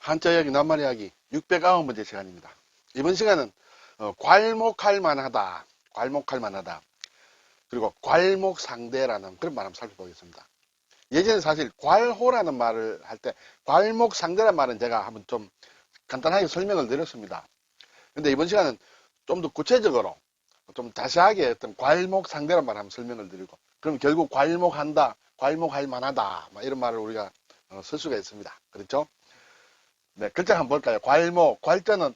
한자 이야기 낱말 이야기 609번째 시간입니다. 이번 시간은 괄목할 만하다, 괄목할 만하다, 그리고 괄목상대라는 그런 말 한번 살펴보겠습니다. 예전에 사실 괄호라는 말을 할 때 괄목상대라는 말은 제가 한번 좀 간단하게 설명을 드렸습니다. 근데 이번 시간은 좀 더 구체적으로 좀 자세하게 어떤 괄목상대라는 말 한번 설명을 드리고, 그럼 결국 괄목한다, 괄목할 만하다, 이런 말을 우리가 쓸 수가 있습니다. 그렇죠? 네, 글자 한번 볼까요? 괄목, 괄자는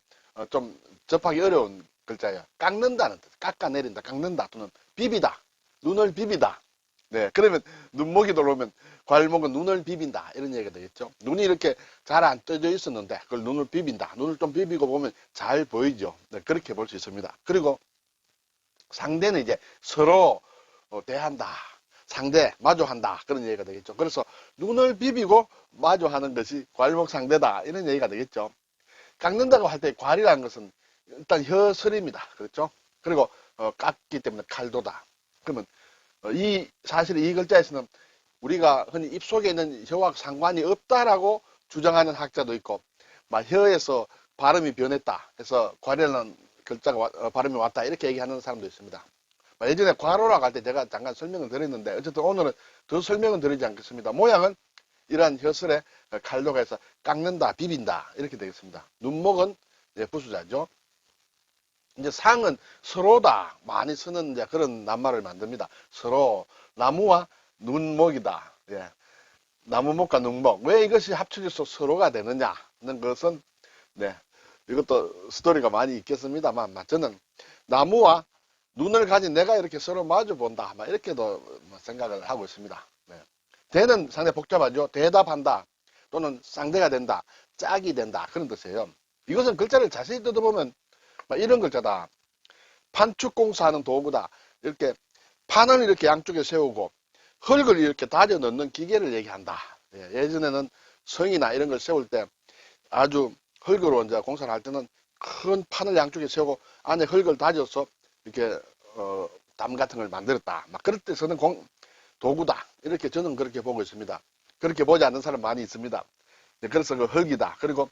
좀 접하기 어려운 글자예요. 깎는다는 뜻, 깎아내린다, 깎는다 또는 비비다, 눈을 비비다. 네, 그러면 눈목이 들어오면 괄목은 눈을 비빈다 이런 얘기가 되겠죠. 눈이 이렇게 잘 안 떠져 있었는데 그걸 눈을 비빈다. 눈을 좀 비비고 보면 잘 보이죠. 네, 그렇게 볼 수 있습니다. 그리고 상대는 이제 서로 대한다, 상대, 마주한다 그런 얘기가 되겠죠. 그래서 눈을 비비고 마주하는 것이 괄목상대다 이런 얘기가 되겠죠. 깎는다고 할 때 괄이라는 것은 일단 혀설입니다. 그렇죠? 그리고 깎기 때문에 칼도다. 그러면 사실 이 글자에서는 우리가 흔히 입속에 있는 혀와 상관이 없다라고 주장하는 학자도 있고, 혀에서 발음이 변했다 해서 괄이라는 글자가 발음이 왔다 이렇게 얘기하는 사람도 있습니다. 예전에 괄호라고 할 때 제가 잠깐 설명을 드렸는데, 어쨌든 오늘은 더 설명은 드리지 않겠습니다. 모양은 이러한 혀설에 칼도가 해서 깎는다, 비빈다 이렇게 되겠습니다. 눈목은 부수자죠. 이제 상은 서로다 많이 쓰는 이제 그런 낱말을 만듭니다. 서로, 나무와 눈목이다. 예. 나무목과 눈목. 왜 이것이 합쳐져서 서로가 되느냐는 것은, 네, 이것도 스토리가 많이 있겠습니다만, 저는 나무와 눈을 가진 내가 이렇게 서로 마주 본다, 이렇게도 생각을 하고 있습니다. 네. 대는 상당히 복잡하죠. 대답한다, 또는 상대가 된다, 짝이 된다, 그런 뜻이에요. 이것은 글자를 자세히 뜯어보면 이런 글자다. 판축공사하는 도구다. 이렇게 판을 이렇게 양쪽에 세우고 흙을 이렇게 다져 넣는 기계를 얘기한다. 예전에는 성이나 이런 걸 세울 때 아주 흙으로 이제 공사를 할 때는 큰 판을 양쪽에 세우고 안에 흙을 다져서 이렇게 담 같은 걸 만들었다. 그럴 때 쓰는 도구다. 이렇게 저는 그렇게 보고 있습니다. 그렇게 보지 않는 사람 많이 있습니다. 그래서 그 흙이다. 그리고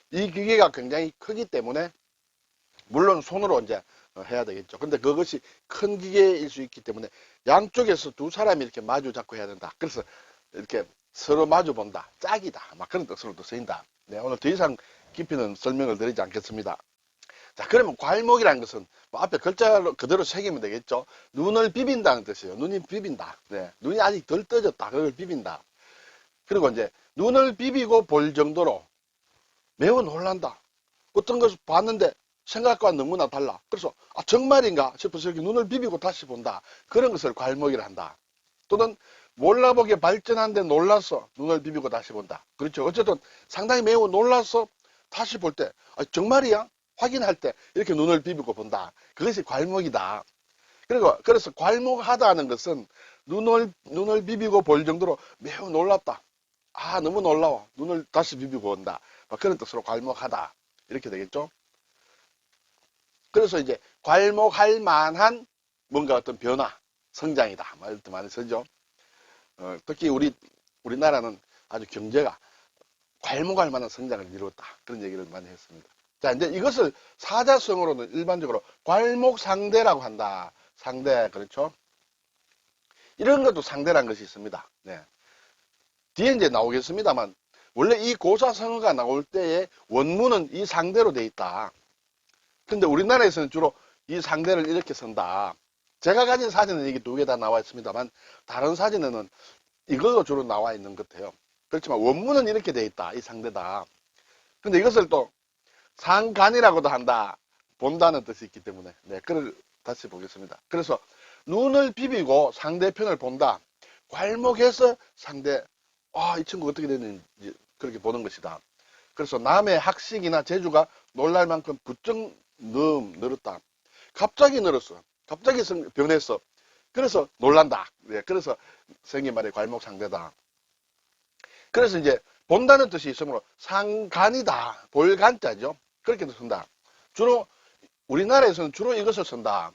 이 기계가 굉장히 크기 때문에 물론 손으로 이제 해야 되겠죠. 근데 그것이 큰 기계일 수 있기 때문에 양쪽에서 두 사람이 이렇게 마주 잡고 해야 된다. 그래서 이렇게 서로 마주 본다, 짝이다, 그런 뜻으로도 쓰인다. 네, 오늘 더 이상 깊이는 설명을 드리지 않겠습니다. 자, 그러면 괄목이라는 것은 앞에 글자로 그대로 새기면 되겠죠. 눈을 비빈다는 뜻이에요. 눈이 비빈다. 네, 눈이 아직 덜 떠졌다. 그걸 비빈다. 그리고 이제 눈을 비비고 볼 정도로 매우 놀란다. 어떤 것을 봤는데 생각과 너무나 달라. 그래서 정말인가 싶어서 이렇게 눈을 비비고 다시 본다. 그런 것을 괄목이라 한다. 또는 몰라보게 발전한데 놀라서 눈을 비비고 다시 본다. 그렇죠. 어쨌든 상당히 매우 놀라서 다시 볼 때 정말이야? 확인할 때 이렇게 눈을 비비고 본다. 그것이 괄목이다. 그리고 그래서 괄목하다는 것은 눈을 비비고 볼 정도로 매우 놀랍다. 너무 놀라워. 눈을 다시 비비고 본다. 그런 뜻으로 괄목하다. 이렇게 되겠죠. 그래서 이제 괄목할 만한 뭔가 어떤 변화, 성장이다. 이렇게 많이 쓰죠. 특히 우리나라는 아주 경제가 괄목할 만한 성장을 이루었다. 그런 얘기를 많이 했습니다. 자, 이제 이것을 사자성어로는 일반적으로 괄목상대라고 한다. 상대, 그렇죠? 이런 것도 상대라는 것이 있습니다. 네. 뒤에 이제 나오겠습니다만, 원래 이 고사성어가 나올 때의 원문은 이 상대로 돼 있다. 근데 우리나라에서는 주로 이 상대를 이렇게 쓴다. 제가 가진 사진은 이게 두 개 다 나와 있습니다만, 다른 사진에는 이걸로 주로 나와 있는 것 같아요. 그렇지만 원문은 이렇게 돼 있다. 이 상대다. 근데 이것을 또 상간이라고도 한다. 본다는 뜻이 있기 때문에. 네, 그걸 다시 보겠습니다. 그래서 눈을 비비고 상대편을 본다. 괄목해서 이 친구 어떻게 됐는지 그렇게 보는 것이다. 그래서 남의 학식이나 재주가 놀랄 만큼 부쩍 늘었다. 갑자기 늘었어. 갑자기 변했어. 그래서 놀란다. 네, 그래서 생긴 말이 괄목상대다. 그래서 이제 본다는 뜻이 있으므로 상간이다. 볼간자죠. 그렇게도 쓴다. 주로 우리나라에서는 주로 이것을 쓴다.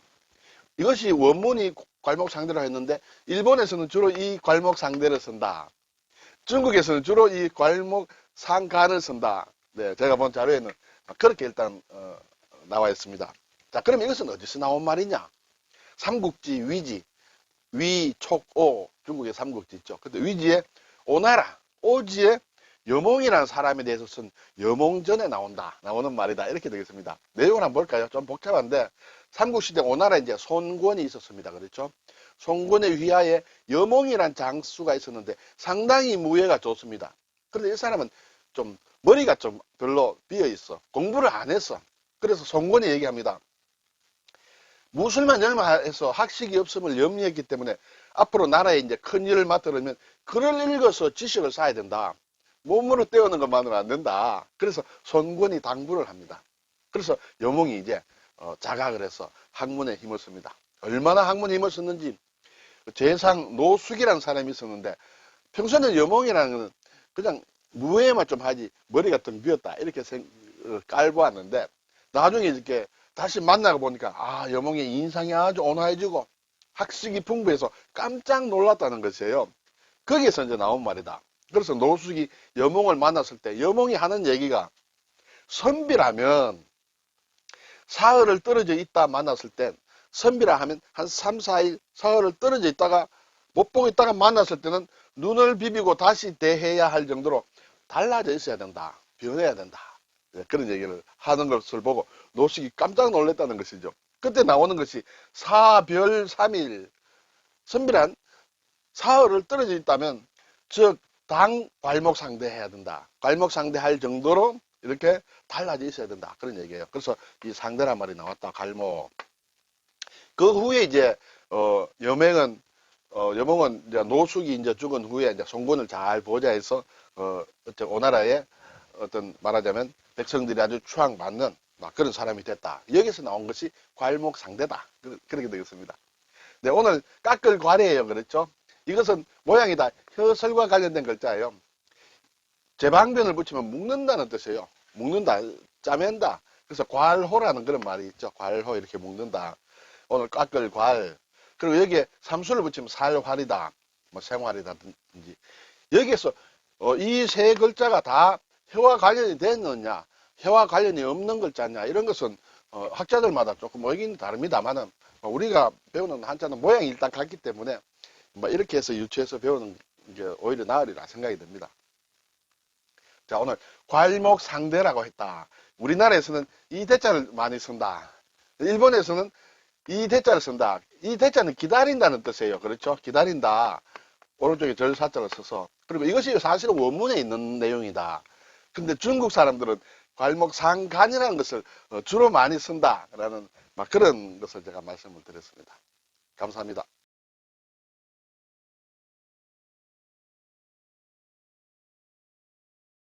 이것이 원문이 괄목상대라 했는데 일본에서는 주로 이 괄목상대를 쓴다. 중국에서는 주로 이 괄목상간을 쓴다. 네, 제가 본 자료에는 그렇게 일단 나와 있습니다. 자, 그럼 이것은 어디서 나온 말이냐? 삼국지 위지, 위, 촉, 오, 중국에 삼국지 있죠. 근데 위지에 오나라, 오지에 여몽이라는 사람에 대해서 쓴 여몽전에 나오는 말이다. 이렇게 되겠습니다. 내용을 한번 볼까요? 좀 복잡한데, 삼국시대 오나라에 이제 손권이 있었습니다. 그렇죠? 손권의 휘하에 여몽이란 장수가 있었는데 상당히 무예가 좋습니다. 그런데 이 사람은 좀 머리가 좀 별로 비어 있어. 공부를 안 했어. 그래서 손권이 얘기합니다. 무술만 열마해서 학식이 없음을 염려했기 때문에 앞으로 나라에 이제 큰 일을 맡으려면 글을 읽어서 지식을 쌓아야 된다. 몸으로 때우는 것만으로는 안 된다. 그래서 손권이 당부를 합니다. 그래서 여몽이 이제 자각을 해서 학문에 힘을 씁니다. 얼마나 학문에 힘을 썼는지 재상 노숙이라는 사람이 있었는데 평소에는 여몽이라는 것은 그냥 무예만 좀 하지 머리가 좀 비었다 이렇게 깔보았는데 나중에 이렇게 다시 만나고 보니까 여몽의 인상이 아주 온화해지고 학식이 풍부해서 깜짝 놀랐다는 것이에요. 거기에서 이제 나온 말이다. 그래서 노숙이 여몽을 만났을 때 여몽이 하는 얘기가 선비라면 사흘을 떨어져 있다 만났을 땐 선비라 하면 한 3, 4일 사흘을 떨어져 있다가 못 보고 있다가 만났을 때는 눈을 비비고 다시 대해야 할 정도로 달라져 있어야 된다. 변해야 된다. 그런 얘기를 하는 것을 보고 노숙이 깜짝 놀랐다는 것이죠. 그때 나오는 것이 사별 3일 선비란 사흘을 떨어져 있다면 즉 당 괄목 상대해야 된다. 괄목 상대할 정도로 이렇게 달라져 있어야 된다. 그런 얘기예요. 그래서 이 상대란 말이 나왔다. 괄목. 그 후에 이제 여몽은 이제 노숙이 이제 죽은 후에 이제 송건을 잘 보좌해서 오나라에 어떤 말하자면 백성들이 아주 추앙받는 그런 사람이 됐다. 여기서 나온 것이 괄목상대다. 그렇게 되겠습니다. 네, 오늘 깎을 괄이에요. 그렇죠? 이것은 모양이 다 혀설과 관련된 글자예요. 제방변을 붙이면 묶는다는 뜻이에요. 묶는다, 짜맨다. 그래서 괄호라는 그런 말이 있죠. 괄호 이렇게 묶는다. 오늘 깎을 괄. 그리고 여기에 삼수를 붙이면 살활이다. 뭐 생활이다든지. 여기에서 이 세 글자가 다 혀와 관련이 됐느냐, 혀와 관련이 없는 글자냐, 이런 것은 학자들마다 조금 의견이 다릅니다만은 우리가 배우는 한자는 모양이 일단 같기 때문에 뭐 이렇게 해서 유추해서 배우는 게 오히려 나으리라 생각이 듭니다. 자, 오늘 괄목상대라고 했다. 우리나라에서는 이 대자를 많이 쓴다. 일본에서는 이 대자를 쓴다. 이 대자는 기다린다는 뜻이에요. 그렇죠? 기다린다. 오른쪽에 절사자를 써서. 그리고 이것이 사실은 원문에 있는 내용이다. 근데 중국 사람들은 괄목상간이라는 것을 주로 많이 쓴다라는 그런 것을 제가 말씀을 드렸습니다. 감사합니다.